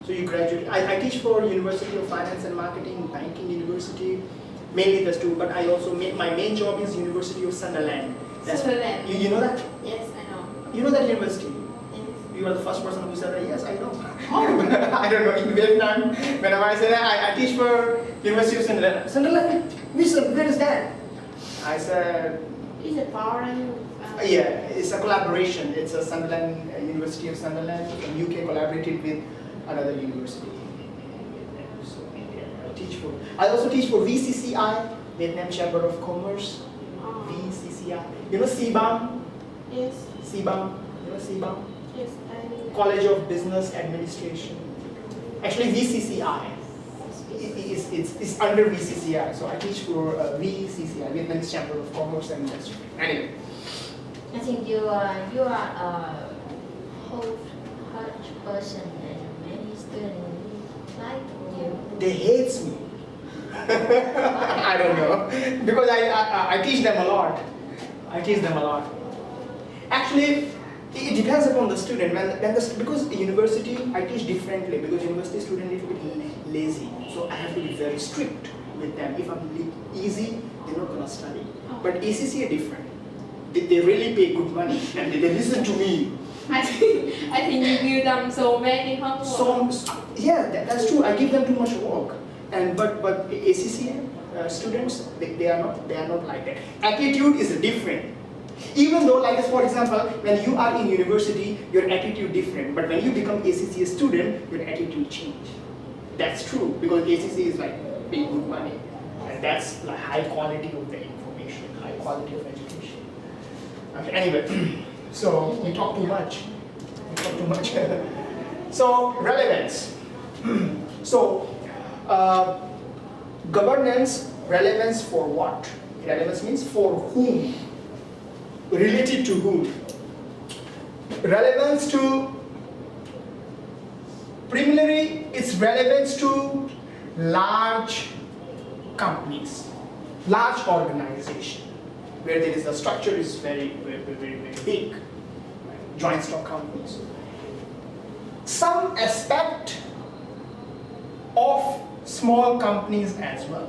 So you graduate. I teach for University of Finance and Marketing, Banking University, mainly those two. But I also my main job is University of Sunderland. Sunderland. You know that? Yes, I know. You know that university? Yes. You are the first person who said that. Yes, I know. I don't know. In Vietnam, whenever I say that, I teach for University of Sunderland. Sunderland? Where is that? I said. Is it foreign? Yeah, it's a collaboration. It's a Sunderland, University of Sunderland in UK collaborated with another university. So yeah, I also teach for VCCI, Vietnam Chamber of Commerce. VCCI. You know CBAM? Yes. CBAM. You know CBAM? Yes, I know. College of Business Administration. Actually, VCCI. It's under VCCI. So I teach for VCCI, Vietnam Chamber of Commerce and Industry. Anyway. I think you are a whole-hearted person, and many students like you. They hate me. I don't know, because I teach them a lot. Actually, it depends upon the student. Because the university, I teach differently. Because university student is a bit lazy, so I have to be very strict with them. If I'm easy, they're not gonna study. But ACCA different. They really pay good money and they listen to me. I think you give them so many homework. Yeah, that's true. I give them too much work. But ACCA students, they are not like that. Attitude is different. Even though, like for example, when you are in university, your attitude different. But when you become ACCA student, your attitude change. That's true, because ACCA is like paying good money, and that's like high quality of the information, high quality of education. Okay, anyway, so we talk too much. So relevance. So governance, relevance for what? Relevance means for whom? Related to whom? Relevance to, primarily it's relevance to large companies, large organization, where there is the structure is very big, joint stock companies. Some aspect of small companies as well,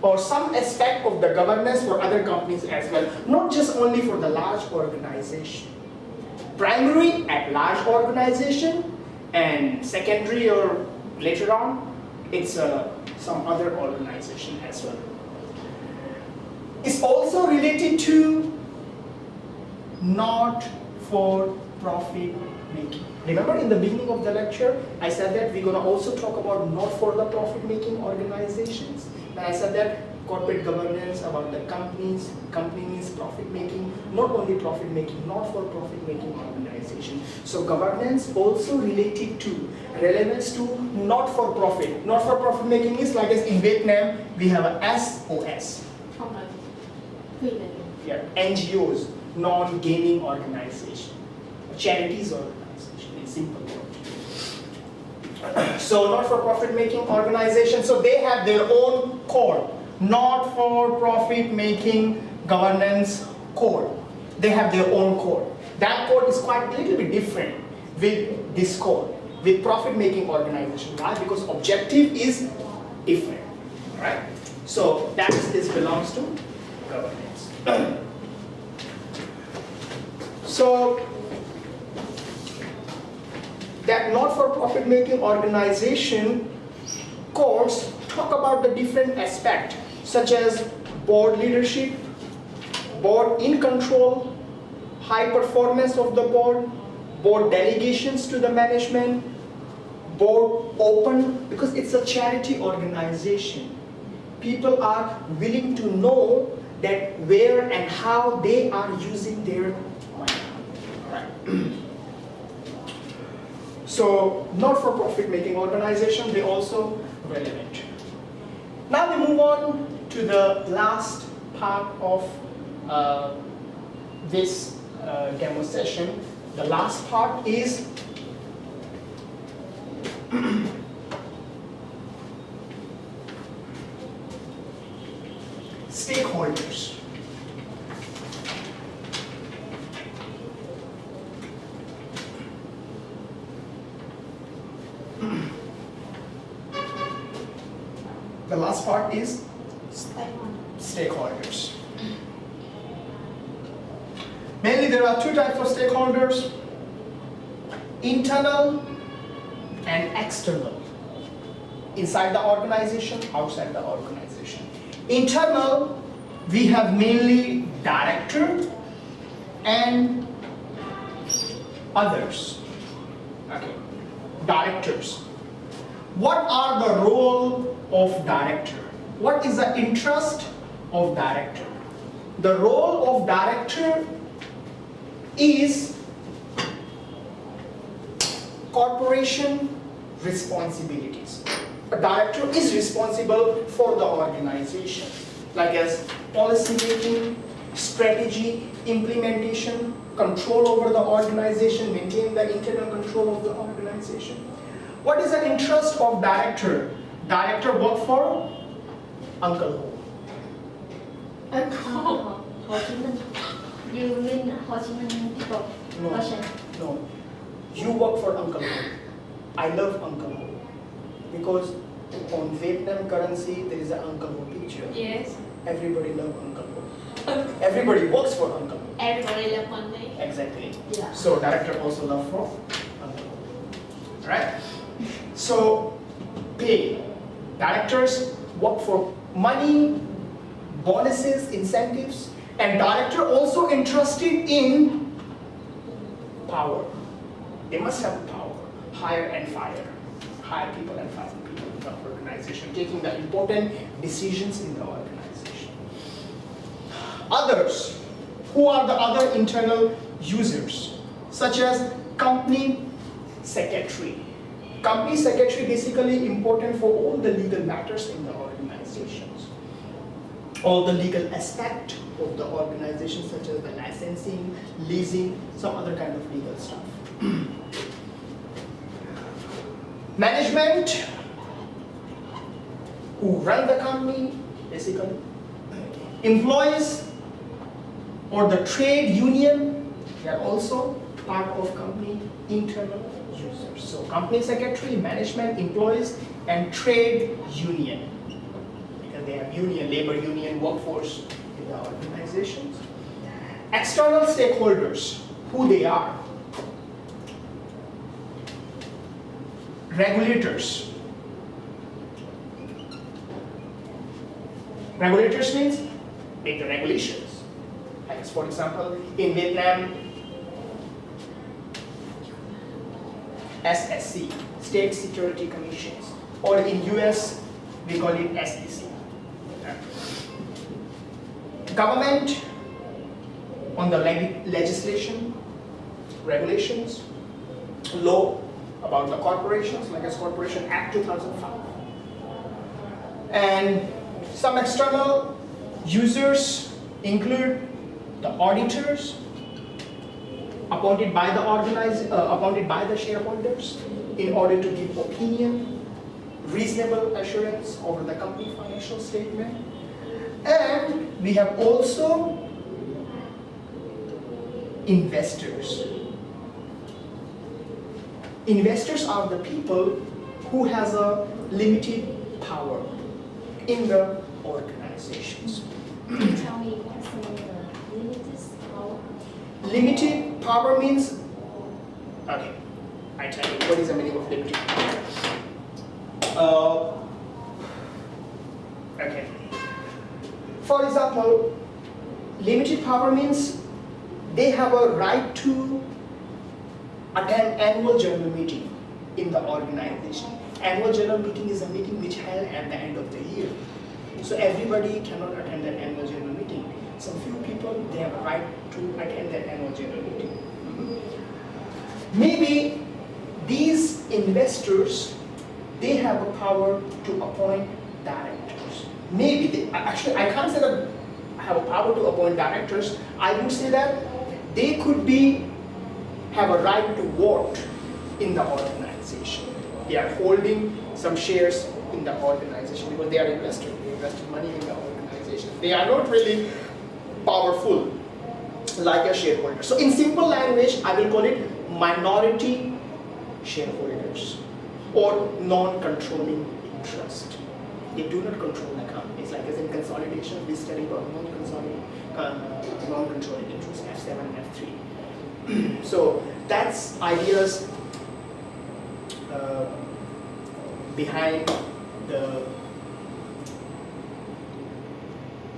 or some aspect of the governance for other companies as well, not just only for the large organization. Primary at large organization, and secondary or later on, it's some other organization as well. It's also related to not for profit making. Remember in the beginning of the lecture, I said that we're going to also talk about not for the profit making organizations. And I said that corporate governance, about the companies, company means profit making, not only profit making, not for profit making organization. So governance also related to, relevance to not for profit. Not for profit making is like as in Vietnam, we have a SOS. Yeah, NGOs, non-gaming organization, charities organization, in simple words. So not-for-profit making organization, so they have their own code, not-for-profit making governance code. They have their own code. That code is quite a little bit different with this code, with profit-making organization. Why? Because objective is different, right? So this belongs to governance. So that not-for-profit making organization codes talk about the different aspects such as board leadership, board in control, high performance of the board, board delegations to the management, board open, because it's a charity organization. People are willing to know that where and how they are using their money. Right. So, not-for-profit making organization, they also relevant. Now we move on to the last part of this demo session. The last part is stakeholders. The last part is Stakeholder. stakeholders. Mainly there are two types of stakeholders, internal and external. Inside the organization, outside the organization. Internal, we have mainly director and others. Okay. Directors. What are the role of director? What is the interest of director? The role of director is corporation responsibilities. A director is responsible for the organization, like as policy making, strategy, implementation, control over the organization, maintain the internal control of the organization. What is the interest of director? Director work for Uncle Ho. Ho Chi Minh. You mean Ho Chi Minh people? No, Person. no. You work for Uncle Ho. I love Uncle Ho because on Vietnam currency there is an Uncle Ho picture. Yes. Everybody loves Uncle Ho. Everybody works for Uncle Ho. Everybody love money. Exactly. Yeah. So director also love for Uncle Ho. Right? So pay. Directors work for money, bonuses, incentives, and director also interested in power. They must have power. Hire and fire. Hire people and fire people in the organization, taking the important decisions in the organization. Others, who are the other internal users, such as company secretary. Company secretary basically important for all the legal matters in the organizations. All the legal aspect of the organization, such as the licensing, leasing, some other kind of legal stuff. Management, who run the company, basically. Employees or the trade union, they are also part of company internal users. So company secretary, management, employees, and trade union. Because they have union, labor union, workforce in the organizations. External stakeholders, who they are. Regulators. Regulators means make the regulations. Like for example, in Vietnam, SSC, State Security Commissions, or in US, we call it SEC. Government on the legislation, regulations, law about the corporations, like as Corporation Act 2005. And some external users include the auditors, appointed by the shareholders in order to give opinion, reasonable assurance over the company financial statement. And we have also investors. Investors are the people who has a limited power in the organizations. Tell me what's the limited power? Limited power means, okay, I tell you what is the meaning of limited power. Okay. For example, limited power means they have a right to attend annual general meeting in the organization. Annual general meeting is a meeting which held at the end of the year. So everybody cannot attend that annual general meeting. Some few people, they have a right to attend that annual general meeting. Maybe these investors, they have a power to appoint directors. Maybe, actually I can't say that I have a power to appoint directors. I would say that they could have a right to vote in the organization. They are holding some shares in the organization because they are investors. They invested money in the organization. They are not really powerful like a shareholder. So in simple language, I will call it minority shareholders or non-controlling interest. They do not control the companies. Like as in consolidation, we studied about non-controlling interest, F7 and F3. So that's ideas behind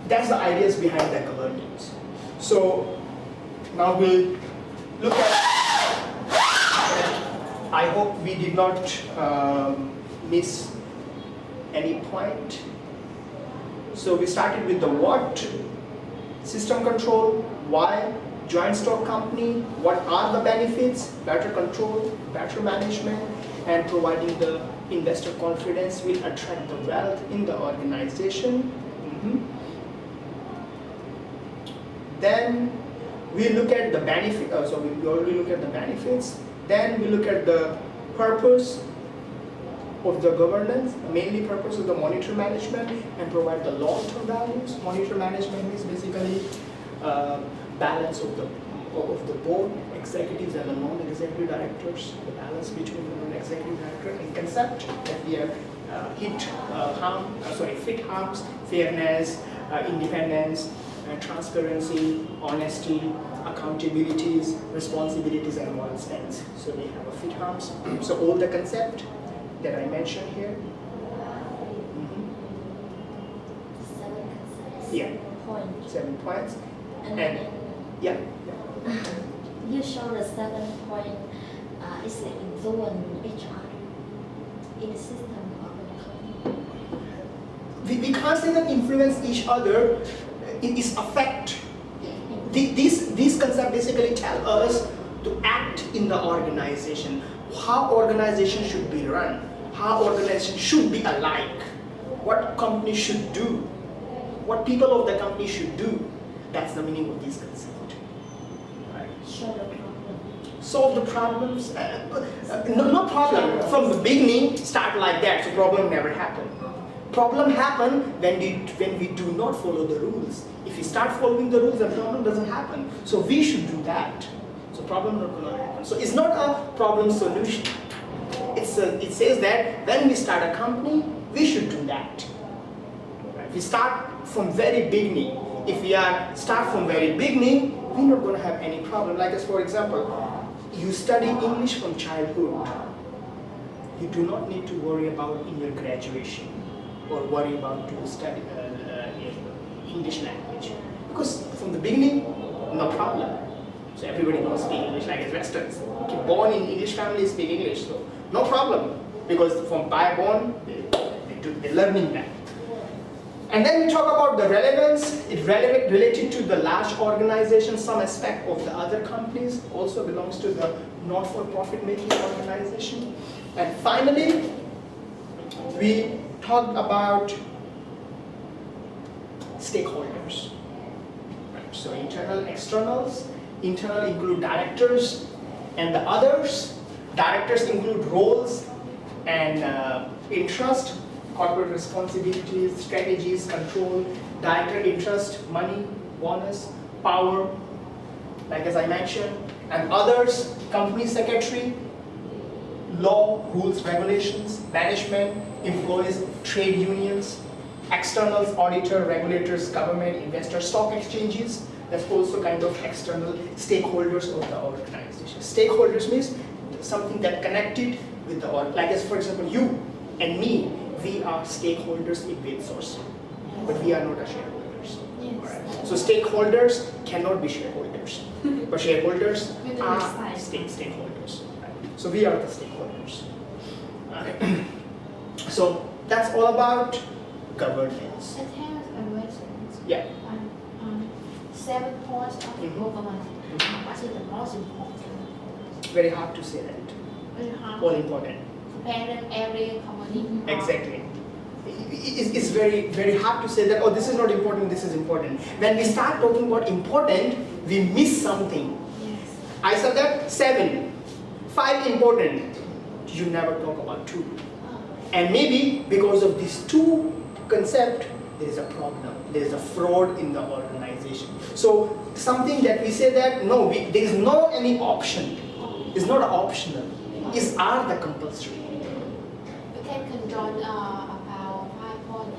that's the ideas behind the governance. So now we'll look at, I hope we did not miss any point. So we started with the what, system control, why, joint stock company, what are the benefits, better control, better management, and providing the investor confidence will attract the wealth in the organization. Then we look at the benefit, so we already look at the benefits. Then we look at the purpose of the governance, mainly purpose of the monitor management, and provide the long-term values. Monitor management means basically balance of the board, executives and the non-executive directors, the balance between the non-executive director and concept that we have fit harms, fairness, independence, transparency, honesty, accountabilities, responsibilities, and moral stance. So we have a fit harms. So all the concept that I mentioned here. 7 concepts. Yeah. Point. 7 points. And Yeah. you show the 7 point is like influence each other in the system of the company. We can't say that influence each other. It is affect. These concepts basically tell us to act in the organization, how organization should be run, how organization should be alike, what company should do, what people of the company should do. That's the meaning of these concepts. Right. Show the problem. Solve the problems. No problem. From the beginning, start like that, so problem never happen. Problem happen when we do not follow the rules. If we start following the rules, the problem doesn't happen. So we should do that. So problem not going to happen. So it's not a problem solution. It says that when we start a company, we should do that. Right? We start from very beginning. If we start from very beginning, we're not going to have any problem. Like as for example, you study English from childhood. You do not need to worry about in your graduation or worry about to study English language, because from the beginning, no problem. So everybody knows speak English like as Westerns. Born in English family speak English, so no problem, because from by born they're learning that. And then we talk about the relevance. It's related to the large organization. Some aspect of the other companies also belongs to the not-for-profit making organization. And finally, we talked about stakeholders. Right. So internal, externals. Internal include directors and the others. Directors include roles and interest, corporate responsibilities, strategies, control, director interest, money, bonus, power, like as I mentioned, and others, company secretary, law, rules, regulations, management, employees, trade unions, externals, auditor, regulators, government, investor, stock exchanges. That's also kind of external stakeholders of the organization. Stakeholders means something that connected with the org. Like as for example, you and me, we are stakeholders in WaveSource, but we are not a shareholders. Yes. Alright. So stakeholders cannot be shareholders, but shareholders are stakeholders. Right. So we are the stakeholders. Alright. So that's all about governance. I have a question. Yeah. 7 points of the Mhm. government. What is the most important? Very hard to say that. Very hard. All important. Parent every company. Exactly. It's very, very hard to say that, oh, this is not important, this is important. When we start talking about important, we miss something. Yes. I said that 7, 5 important. You never talk about 2. And maybe because of these 2 concepts, there is a problem. There is a fraud in the organization. So something that we say that no, there is no any option. It's not optional. It's are the compulsory. We can control about 5 points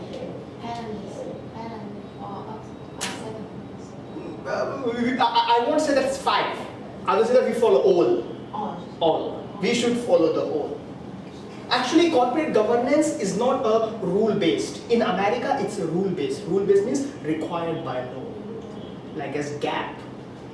I won't say that's 5. I will say that we follow all. All. We should follow the all. Actually, corporate governance is not a rule-based. In America, it's a rule-based. Rule-based means required by law. Like as GAAP.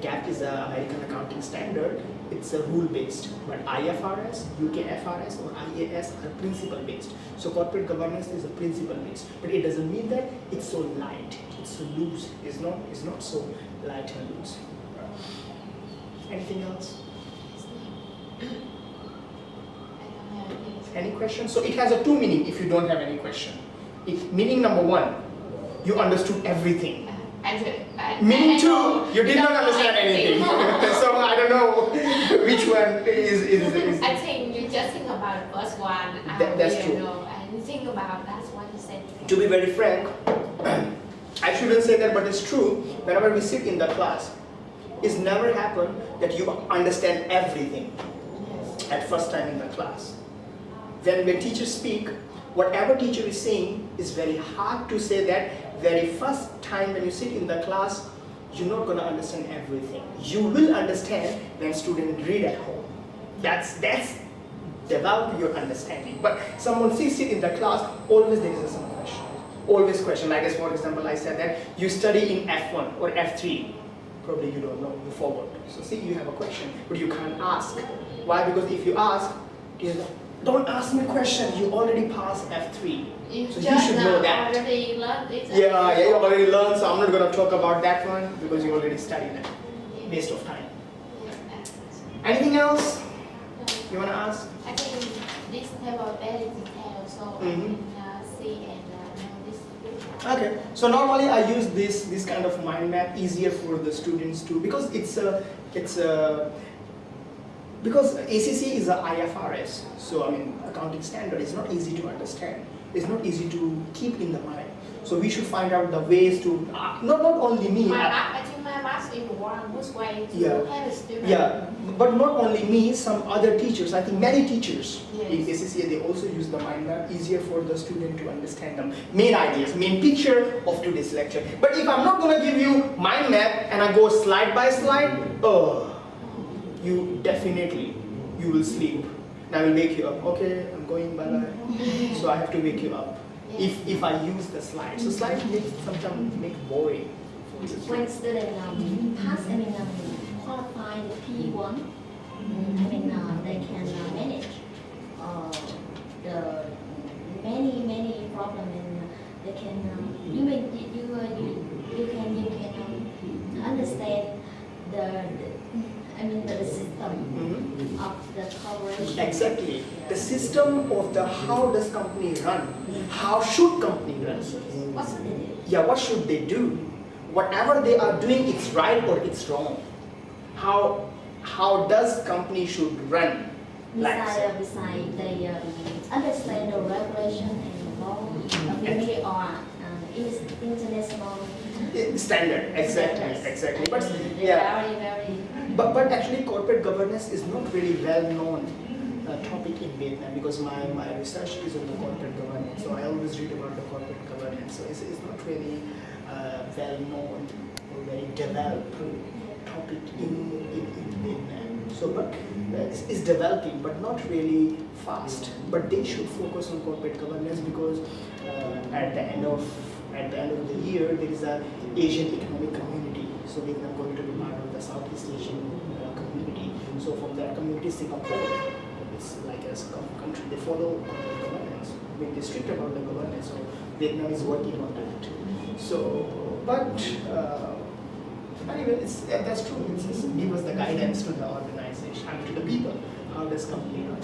GAAP is an American accounting standard. It's a rule-based. But IFRS, UK FRS or IAS are principle-based. So corporate governance is a principle-based. But it doesn't mean that it's so light. It's so loose. It's not so light and loose. Anything else? Any questions? So it has a 2 meaning if you don't have any question. Meaning number 1, you understood everything. Meaning 2, you did not understand anything. So I don't know which one is. I think you just think about the first one. That's true. And think about that's what you said. To be very frank, I shouldn't say that, but it's true. Whenever we sit in the class, it's never happened that you understand everything at first time in the class. When teachers speak, whatever teacher is saying is very hard to say that very first time when you sit in the class, you're not going to understand everything. You will understand when students read at home. That's develop your understanding. But someone sit in the class, always there is some question. Always question. Like as for example, I said that you study in F1 or F3. Probably you don't know, you forward. So see, you have a question, but you can't ask. Why? Because if you ask, don't ask me a question, you already passed F3. So you should know that. Already learned it. Yeah, you already learned, so I'm not going to talk about that one because you already studied it. Waste of time. Anything else you want to ask? I think this table very detailed, so I can see and know this. Okay, so normally I use this kind of mind map easier for the students too, because because ACCA is a IFRS, so I mean accounting standard is not easy to understand. It's not easy to keep in the mind. So we should find out the ways to not only me. I think my math is one good way to help a student. Yeah, but not only me, some other teachers. I think many teachers in Yes. ACCA they also use the mind map easier for the student to understand the main ideas, main picture of today's lecture. But if I'm not gonna give you mind map and I go slide by slide, you definitely will sleep. And I will wake you up. Okay, I'm going bye bye. So I have to wake you up. If I use the slide, so slides sometimes make boring. When students pass, qualify the P1, they can manage the many problems, and they can you can understand the system of the corporation. Exactly. The system of the how does company run? How should company run? What should they do? Yeah, what should they do? Whatever they are doing, it's right or it's wrong. How does company should run? Besides they understand the regulation and law, maybe or international Standard, exactly. But very But actually, corporate governance is not really well-known topic in Vietnam because my research is on the corporate governance. So I always read about the corporate governance. So it's not really well-known or very developed topic in Vietnam. So, but it's developing, but not really fast. But they should focus on corporate governance because at the end of the year, there is an Asian economic community. So Vietnam going to be part of the Southeast Asian community. So from that community, Singapore, it's like a country, they follow corporate governance. I mean, they're strict about the governance. So Vietnam is working on that. So, but anyway, that's true. It's give us the guidance to the organization, to the people. How does company run?